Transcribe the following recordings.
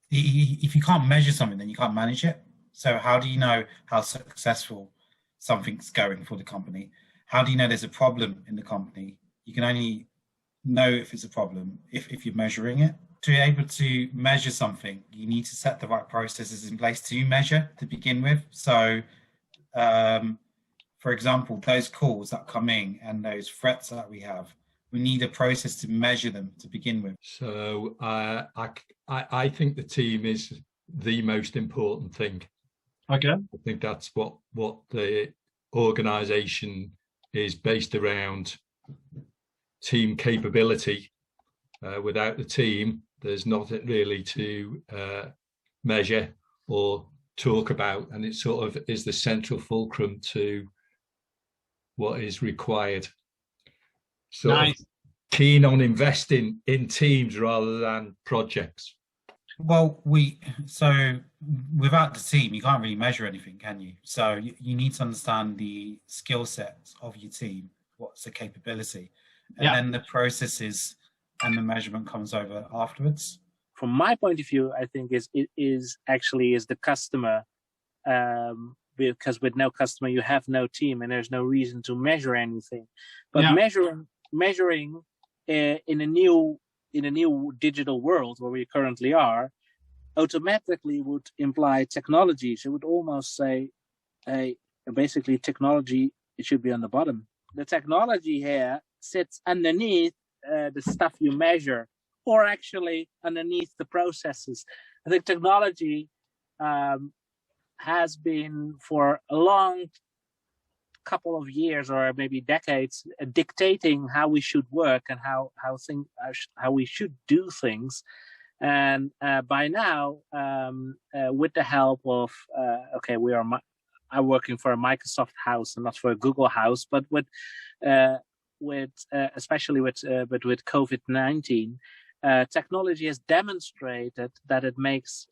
If you can't measure something, then you can't manage it. So how do you know how successful something's going for the company? How do you know there's a problem in the company? You can only know if it's a problem if you're measuring it. To be able to measure something, you need to set the right processes in place to measure to begin with. So, um, for example, those calls that come in and those threats that we have, we need a process to measure them to begin with. So I think the team is the most important thing. Okay. I think that's what the organisation is based around, team capability. Without the team, there's nothing really to measure or talk about, and it sort of is the central fulcrum to what is required. So nice. Keen on investing in teams rather than projects. Well, so without the team, you can't really measure anything, can you? So you need to understand the skill sets of your team, what's the capability, and then the processes and the measurement comes over afterwards. From my point of view, I think it is the customer, because with no customer you have no team, and there's no reason to measure anything. But measuring in a new digital world where we currently are, automatically would imply technology. So it would almost say, basically technology, it should be on the bottom. The technology here sits underneath the stuff you measure, or actually underneath the processes. I think technology has been for a long couple of years or maybe decades dictating how we should work and how we should do things. And by now, with the help of I'm working for a Microsoft house and not for a Google house, but especially with COVID-19, technology has demonstrated that it makes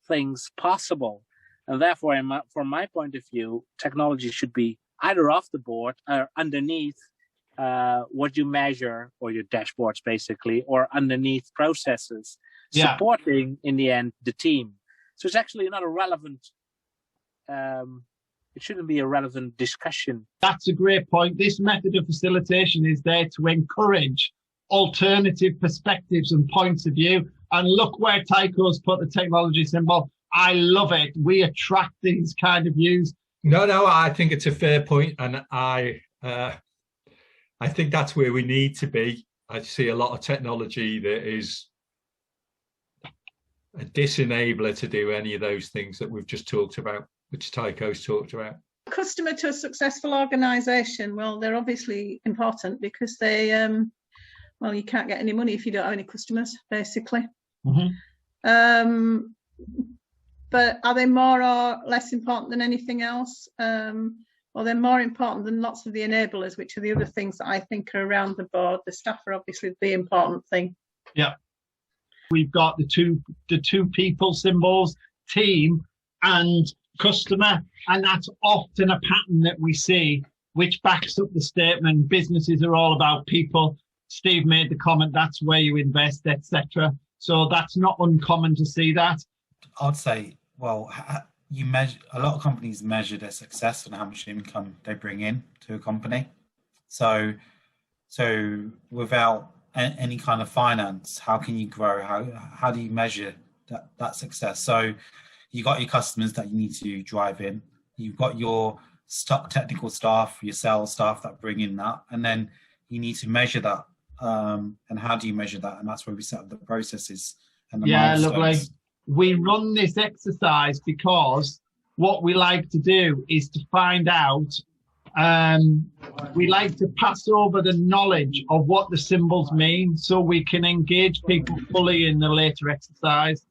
things possible, and therefore, from my point of view, technology should be either off the board or underneath what you measure, or your dashboards basically, or underneath processes, supporting in the end the team. So it's actually not a relevant. It shouldn't be a relevant discussion. That's a great point. This method of facilitation is there to encourage alternative perspectives and points of view. And look where Tycho's put the technology symbol. I love it. We attract these kind of views. No, I think it's a fair point, and I think that's where we need to be. I see a lot of technology that is a disenabler to do any of those things that we've just talked about, which Tycho's talked about. Customer to a successful organisation, well, they're obviously important because they, you can't get any money if you don't have any customers, basically. Mm-hmm. But are they more or less important than anything else? Well, they're more important than lots of the enablers, which are the other things that I think are around the board. The staff are obviously the important thing. Yeah. We've got the two people symbols, team and customer, and that's often a pattern that we see, which backs up the statement, businesses are all about people. Steve made the comment, that's where you invest, etc. So that's not uncommon to see that. I'd say, well, you measure, a lot of companies measure their success on how much income they bring in to a company. So without any kind of finance, how can you grow? How do you measure that success? So you got your customers that you need to drive in. You've got your technical staff, your sales staff that bring in that, and then you need to measure that. And how do you measure that? And that's where we set up the processes and the milestones. Lovely. We run this exercise because what we like to do is to find out, we like to pass over the knowledge of what the symbols mean so we can engage people fully in the later exercise.